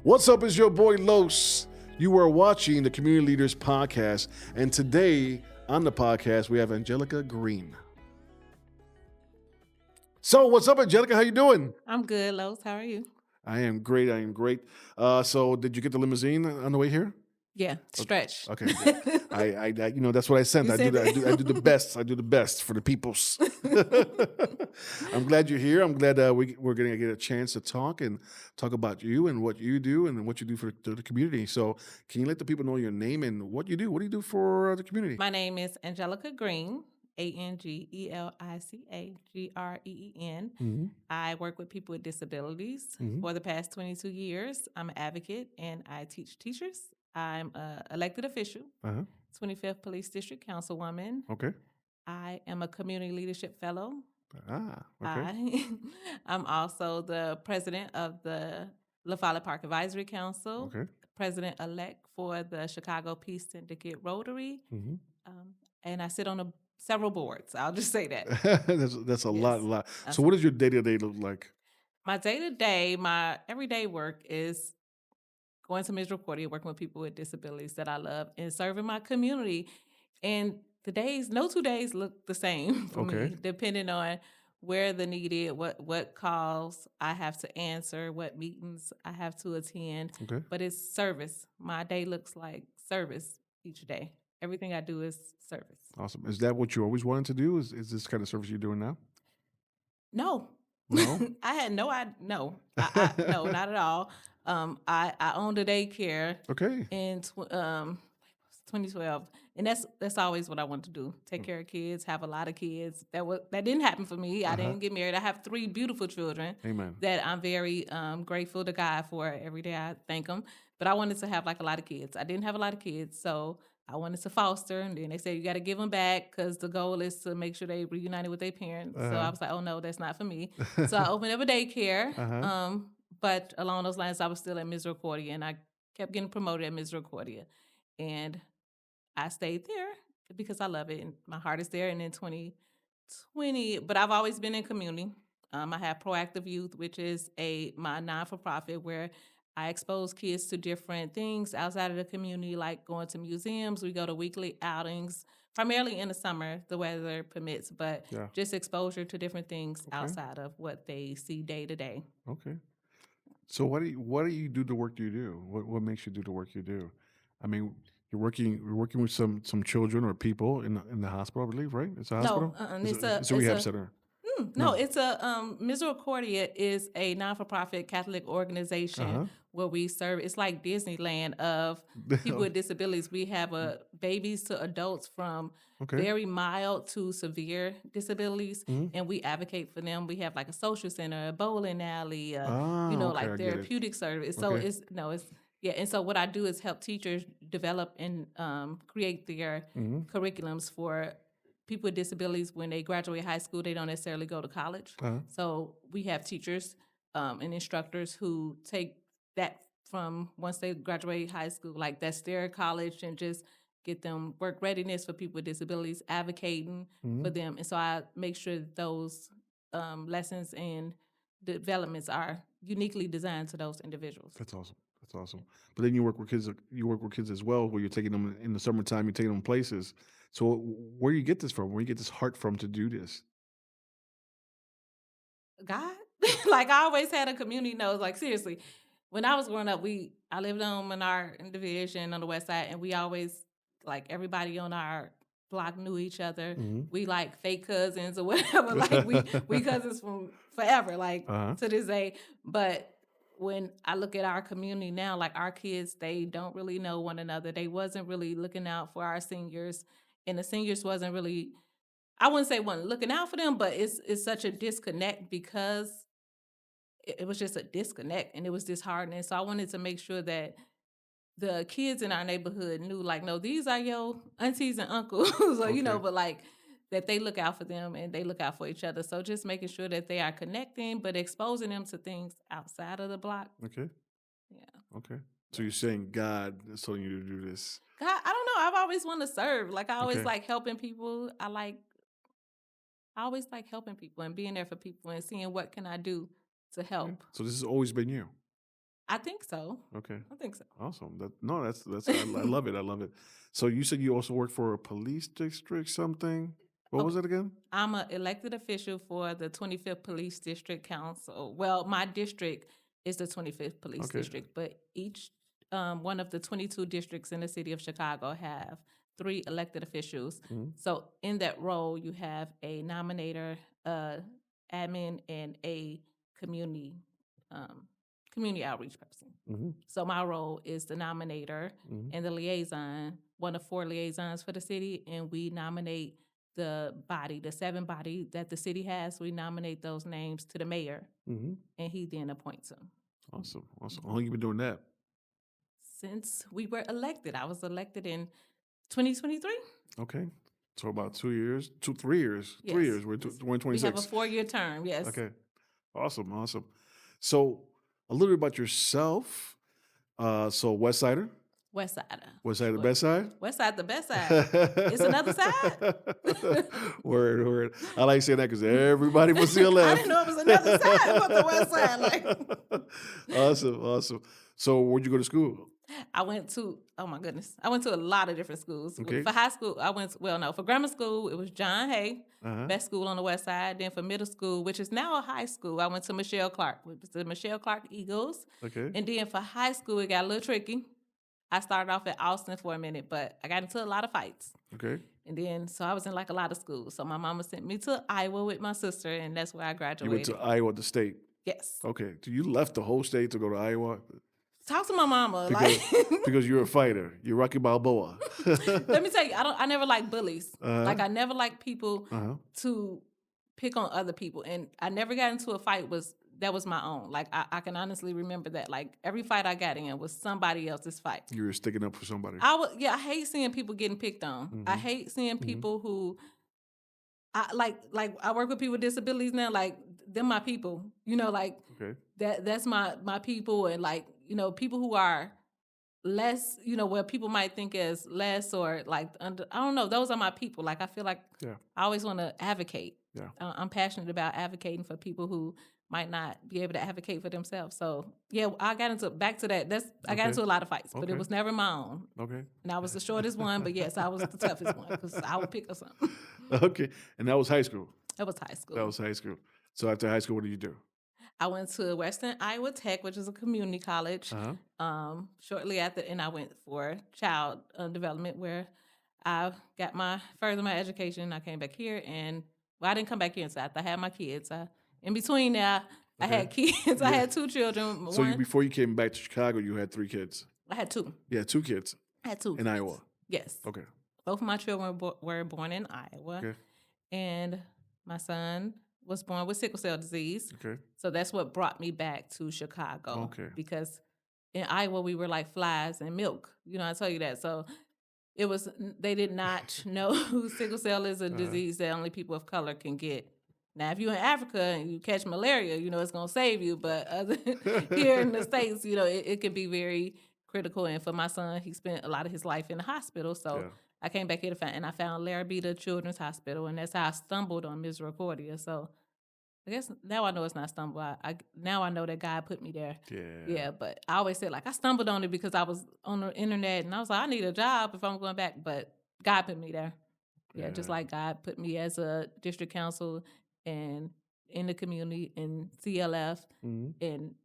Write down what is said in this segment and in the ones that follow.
What's up? It's your boy Los. You are watching the Community Leaders Podcast, and today on the podcast we have Angelica Green. So, what's up, Angelica? How you doing? I'm good, Los. How are you? I am great. So, did you get the limousine on the way here? Yeah, stretch. Okay, good. I that's what I sent. You I do sent that. it? I do the best. I do the best for the peoples. I'm glad you're here. I'm glad we're going to get a chance to talk about you and what you do and what you do for the community. So, can you let the people know your name and what you do? What do you do for the community? My name is Angelica Green, ANGELICA GREEN. I work with people with disabilities for the past 22 years. I'm an advocate and I teach teachers. I'm an elected official, 25th Police District Councilwoman. Okay. I am a Community Leadership Fellow. Okay. I'm also the president of the Flava Park Advisory Council, Okay. president-elect for the Chicago Peace Syndicate Rotary, and I sit on several boards. I'll just say that. That's a Yes. lot. So, what does your day-to-day look like? My day-to-day, my everyday work is going to Misericordia, working with people with disabilities that I love, and serving my community. And no 2 days look the same for me, depending on where the need is, what calls I have to answer, what meetings I have to attend. Okay. But it's service. My day looks like service each day. Everything I do is service. Awesome. Is that what you always wanted to do? Is this kind of service you're doing now? No. No? I had no idea. No, no, not at all. I owned a daycare Okay. in 2012, and that's always what I wanted to do: take care of kids, have a lot of kids. That didn't happen for me. I didn't get married. I have 3 beautiful children. Amen. That I'm very grateful to God for. Every day I thank Him. But I wanted to have like a lot of kids. I didn't have a lot of kids, so I wanted to foster, and then they said you got to give them back because the goal is to make sure they reunited with their parents. So I was like, oh no, that's not for me. So I opened up a daycare. But along those lines, I was still at Misericordia, and I kept getting promoted at Misericordia, and I stayed there because I love it, and my heart is there. And in 2020, but I've always been in community. I have Proactive Youth, which is my non-for-profit where I expose kids to different things outside of the community, like going to museums. We go to weekly outings, primarily in the summer, the weather permits, but just exposure to different things outside of what they see day to day. Okay. So what do you do the work you do? What makes you do the work you do? I mean, you're working with some children or people in the hospital, I believe, right? It's a hospital. It's a rehab center. No, it's Misericordia is a non-for-profit Catholic organization where we serve. It's like Disneyland of people with disabilities. We have babies to adults from very mild to severe disabilities, and we advocate for them. We have like a social center, a bowling alley, like therapeutic service. So it's and so what I do is help teachers develop and create their curriculums for people with disabilities. When they graduate high school, they don't necessarily go to college. So we have teachers and instructors who take that from once they graduate high school, like that's their college, and just get them work readiness for people with disabilities, advocating for them. And so I make sure that those lessons and developments are uniquely designed to those individuals. That's awesome. But then you work with kids. You work with kids as well, where you're taking them in the summertime. You're taking them places. So where do you get this from? Where do you get this heart from to do this? God, like I always had a community knows. Like seriously, when I was growing up, I lived on Menard in Division on the west side, and we always like everybody on our block knew each other. We like fake cousins or whatever. Like we cousins from forever, like to this day. But when I look at our community now, like our kids, they don't really know one another. They wasn't really looking out for our seniors, and the seniors wasn't really, I wouldn't say wasn't looking out for them, but it's such a disconnect because it was just a disconnect, and it was disheartening. So I wanted to make sure that the kids in our neighborhood knew, like, no, these are your aunties and uncles, or, but like that they look out for them and they look out for each other. So just making sure that they are connecting, but exposing them to things outside of the block. Okay. Yeah. Okay. So you're saying God is telling you to do this? God, I don't know. I've always wanted to serve. Like I always like helping people. I always like helping people and being there for people and seeing what can I do to help. So this has always been you? I think so. Okay. I think so. Awesome. That's I love it. I love it. So you said you also work for a police district something. What was Okay. it again? I'm an elected official for the 25th Police District Council. Well, my district is the 25th Police Okay. District, but each one of the 22 districts in the city of Chicago have 3 elected officials. Mhm. So in that role, you have a nominator, admin, and a community um, community outreach person. Mhm. So my role is the nominator Mhm. and the liaison, one of 4 liaisons for the city, and we nominate the 7 body that the city has. We nominate those names to the mayor, Mhm. and he then appoints them. Awesome. Awesome. How long you been doing that? Since we were elected, I was elected in 2023. Okay. So about 2 years, 3 years. 3 Yes. years. We're We have a 2026. 4-year term. Yes. Okay. Awesome. Awesome. So a little bit about yourself. So West Sider. West Side. West Side the best side? West Side, the best side. It's another side. Word. I like saying that because everybody from CLF. I didn't know it was another side but the West Side. Like, Awesome. So where'd you go to school? I went to, oh my goodness, I went to a lot of different schools. Okay. For high school, for grammar school, it was John Hay, Uh-huh. best school on the West Side. Then for middle school, which is now a high school, I went to Michelle Clark, which was the Michelle Clark Eagles. Okay. And then for high school, it got a little tricky. I started off at Austin for a minute, but I got into a lot of fights. Okay. And then, so I was in like a lot of schools. So my mama sent me to Iowa with my sister, and that's where I You graduated. went to Iowa, the state. Yes. Okay. So you left the whole state to go to Iowa Talk to my mama. because, Like, because you're a fighter. You're Rocky Balboa. let me tell you, I never like bullies. Uh-huh. Like I never like people Uh-huh. to pick on other people. And I never got into a fight that was my own. Like I can honestly remember that. Like every fight I got in was somebody else's fight. You were sticking up for somebody. I hate seeing people getting picked on. I hate seeing people who I work with people with disabilities now, like them my people. You know, like Okay. that's my people, and like, you know, people who are less, you know, where people might think as less or like under, I don't know, those are my people. Like I feel like Yeah. I always want to advocate. Yeah. I'm passionate about advocating for people who might not be able to advocate for themselves. So yeah, I got into back to that. I got Okay. into a lot of fights, but Okay. it was never my own. Okay. And I was the shortest one, but yes, I was the toughest one because I would pick up something. Okay. And that was high school. That was high school. That was high school. So after high school, what did you do? I went to Western Iowa Tech, which is a community college. Uh-huh. Shortly after, and I went for child development, where I got further my education. I came back here, and I didn't come back here until after I had my kids. In between there, I had kids. I had 2 children. So before you came back to Chicago, you had 3 kids. I had 2. Yeah, 2 kids I had 2 in Iowa. Yes. Okay. Both of my children were born in Iowa, Okay. and my son was born with sickle cell disease. Okay. So that's what brought me back to Chicago. Okay. Because in Iowa, we were like flies in milk. You know, I tell you that. So they did not know sickle cell is a disease that only people of color can get. Now, if you're in Africa and you catch malaria, you know, it's going to save you. But here in the States, you know, it can be very critical. And for my son, he spent a lot of his life in the hospital. So Yeah. I came back here and I found Larabita Children's Hospital. And that's how I stumbled on Misericordia. So I guess now I know it's not stumble. Now I know that God put me there. Yeah, but I always said, like, I stumbled on it because I was on the internet and I was like, I need a job if I'm going back. But God put me there. Yeah, just like God put me as a district council and in the community in CLF. And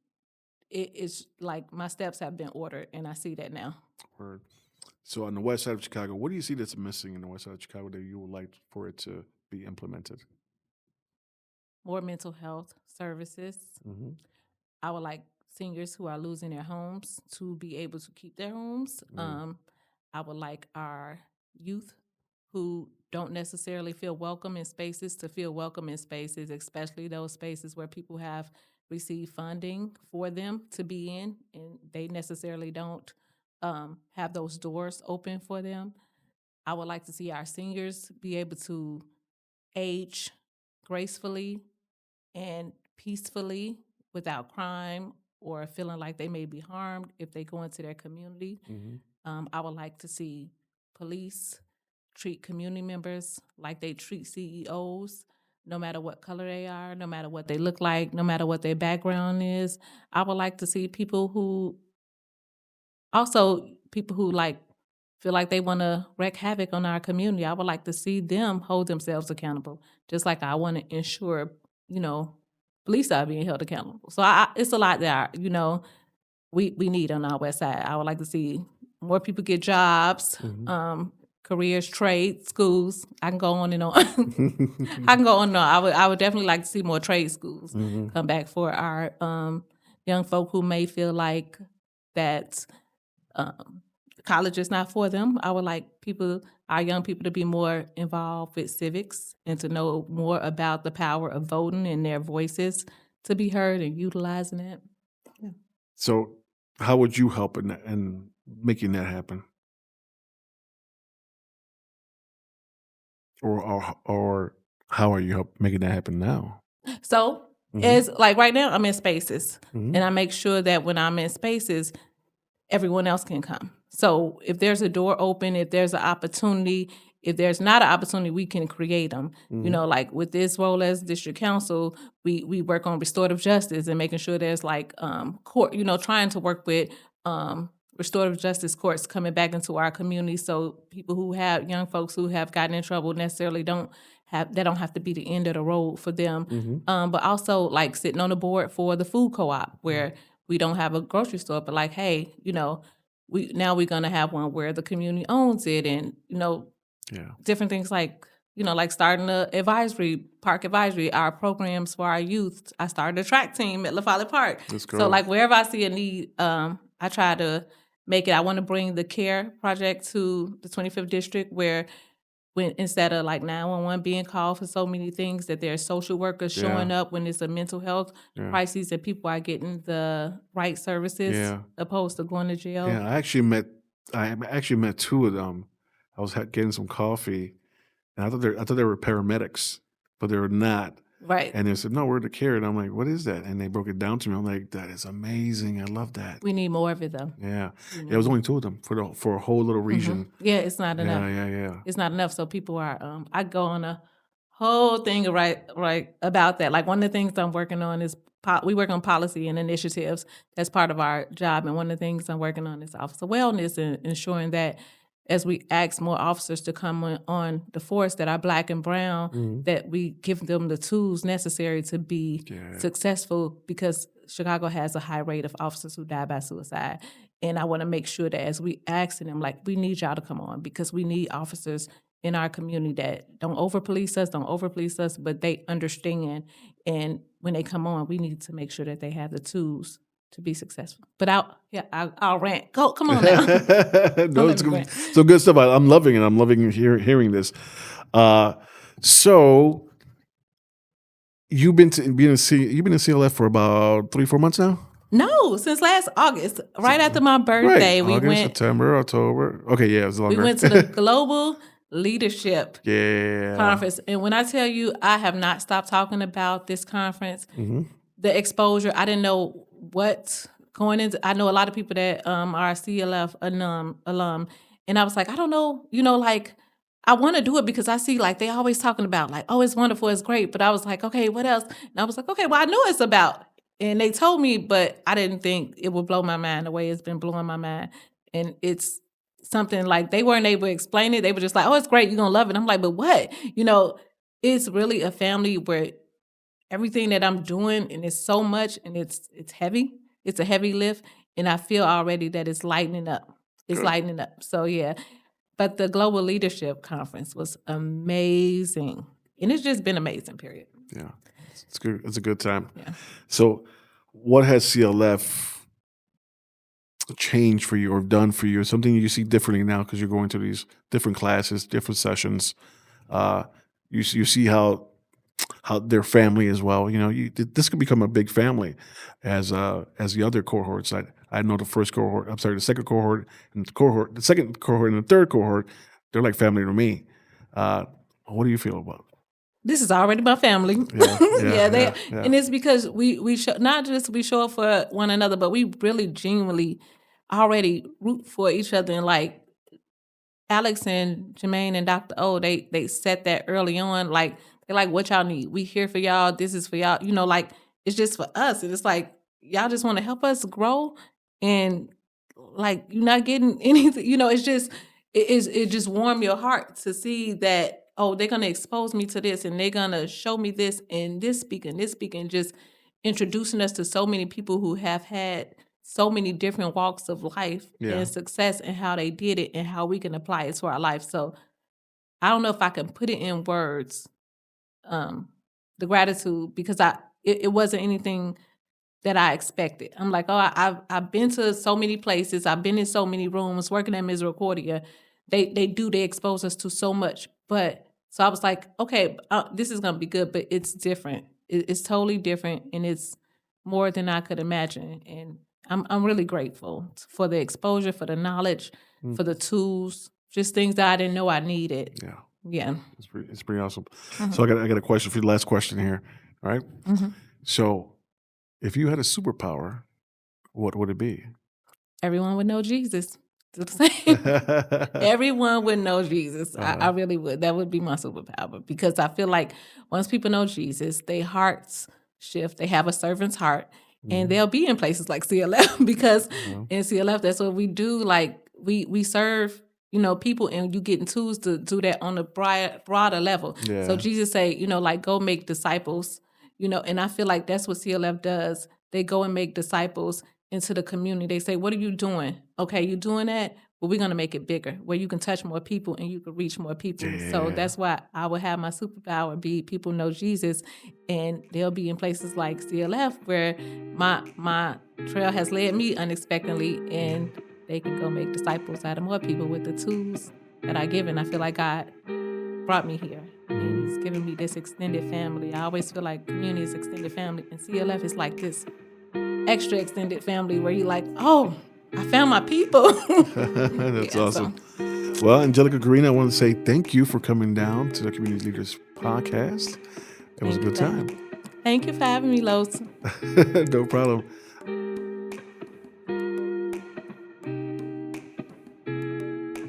it's like my steps have been ordered, and I see that now. Word. So on the west side of Chicago, what do you see that's missing in the west side of Chicago that you would like for it to be implemented? More mental health services. I would like seniors who are losing their homes to be able to keep their homes. I would like our youth who don't necessarily feel welcome in spaces to feel welcome in spaces, especially those spaces where people have received funding for them to be in, and they necessarily don't have those doors open for them. I would like to see our seniors be able to age gracefully and peacefully without crime or feeling like they may be harmed if they go into their community. I would like to see police treat community members like they treat CEOs. no matter what color they are, no matter what they look like, no matter what their background is. I would like to see people who like feel like they want to wreak havoc on our community. I would like to see them hold themselves accountable, just like I want to ensure, police are being held accountable. So it's a lot that we need on our West Side. I would like to see more people get jobs, careers, trade schools. I can go on and on. I can go on and on. I would definitely like to see more trade schools come back for our young folk who may feel like that college is not for them. I would like our young people to be more involved with civics and to know more about the power of voting and their voices to be heard and utilizing it. Yeah. So how would you help in making that happen? Or how are you making that happen now? So it's like right now I'm in spaces and I make sure that when I'm in spaces, everyone else can come. So if there's a door open, if there's an opportunity, if there's not an opportunity, we can create them. Like with this role as district council, we work on restorative justice and making sure there's like court, trying to work with restorative justice courts coming back into our community, so people who have young folks who have gotten in trouble necessarily don't have to be the end of the road for them. But also like sitting on the board for the food co-op where we don't have a grocery store, but like, hey, we're gonna have one where the community owns it, and different things like like starting park advisory, our programs for our youth. I started a track team at La Follette Park. That's cool. So like wherever I see a need, I try to make it. I want to bring the CARE project to the 25th district where instead of like 911 being called for so many things, that there's social workers showing up when it's a mental health crisis and people are getting the right services opposed to going to jail. Yeah, I actually met two of them. I was getting some coffee, and I thought they were paramedics, but they were not. Right. And they said, no, we're the CARE. And I'm like, what is that? And they broke it down to me. I'm like, that is amazing. I love that. We need more of it, though. Yeah. There was only two of them for a whole little region. Yeah, it's not enough. Yeah. It's not enough. So people are, I go on a whole thing right about that. Like one of the things I'm working on is, we work on policy and initiatives. That's part of our job. And one of the things I'm working on is officer wellness and ensuring that as we ask more officers to come on the force that are Black and brown, that we give them the tools necessary to be successful, because Chicago has a high rate of officers who die by suicide. And I want to make sure that as we ask them, like, we need y'all to come on, because we need officers in our community that don't over-police us, but they understand. And when they come on, we need to make sure that they have the tools to be successful. But I'll rant. Come on now. No, it's good. So good stuff. I'm loving it. I'm loving hearing this. So you've been in CLF for about 3-4 months now? No, since last August, right after my birthday. Right. August, September, October. Okay, yeah, it was longer. We went to the Global Leadership Conference. And when I tell you, I have not stopped talking about this conference, the exposure, I didn't know what going into. I know a lot of people that are CLF alum, and I was like, I don't know, like, I want to do it because I see like they always talking about like, oh, it's wonderful, it's great. But I was like, okay, what else? And I was like, okay, well, I know it's about. And they told me, but I didn't think it would blow my mind the way it's been blowing my mind. And it's something like they weren't able to explain it. They were just like, oh, it's great, you're going to love it. I'm like, but what? It's really a family where everything that I'm doing, and it's so much, and it's heavy. It's a heavy lift, and I feel already that it's lightening up. It's lightening up. So, yeah. But the Global Leadership Conference was amazing. And it's just been amazing, period. Yeah. It's good. It's a good time. Yeah. So what has CLF changed for you or done for you? Something you see differently now because you're going to these different classes, different sessions. You see how their family as well. This could become a big family as the other cohorts. I know the second cohort, and the second cohort and the third cohort, they're like family to me. What do you feel about it? This is already my family. Yeah. And it's because we show, not just we show up for one another, but we really genuinely already root for each other. And like Alex and Jermaine and Dr. O, they set that early on. Like they're like, what y'all need? We here for y'all. This is for y'all. You know, like, it's just for us. And it's like, y'all just want to help us grow. And like, you're not getting anything. You know, it's just, it just warmed your heart to see that, oh, they're going to expose me to this and they're going to show me this and this speaking, just introducing us to so many people who have had so many different walks of life and success and how they did it and how we can apply it to our life. So I don't know if I can put it in words, the gratitude, because it wasn't anything that I expected. I'm like, oh, I've been to so many places. I've been in so many rooms working at Misericordia. They expose us to so much. But so I was like, okay, this is going to be good, but it's different. It's totally different. And it's more than I could imagine. And I'm really grateful for the exposure, for the knowledge, for the tools, just things that I didn't know I needed. Yeah. It's pretty awesome. So I got a question for you. Last question here. All right. So if you had a superpower, what would it be? Everyone would know Jesus. Everyone would know Jesus. I really would. That would be my superpower, because I feel like once people know Jesus, their hearts shift. They have a servant's heart, and they'll be in places like CLF, because in CLF, that's what we do. Like we serve, you know, people, and you getting tools to do that on a broader level. So Jesus say, you know, like, go make disciples, you know, and I feel like that's what CLF does. They go and make disciples into the community. They say, what are you doing? Okay, you doing that? Well, we're going to make it bigger, where you can touch more people and you can reach more people. So that's why I would have my superpower be people know Jesus, and they'll be in places like CLF where my trail has led me unexpectedly, and they can go make disciples out of more people with the tools that I give. And I feel like God brought me here, and He's given me this extended family. I always feel like community is extended family, and CLF is like this extra extended family where you're like, oh, I found my people. That's awesome. So. Well, Angelica Green, I want to say thank you for coming down to the Community Leaders Podcast. It was a good time. Thank you for having me, Los. No problem.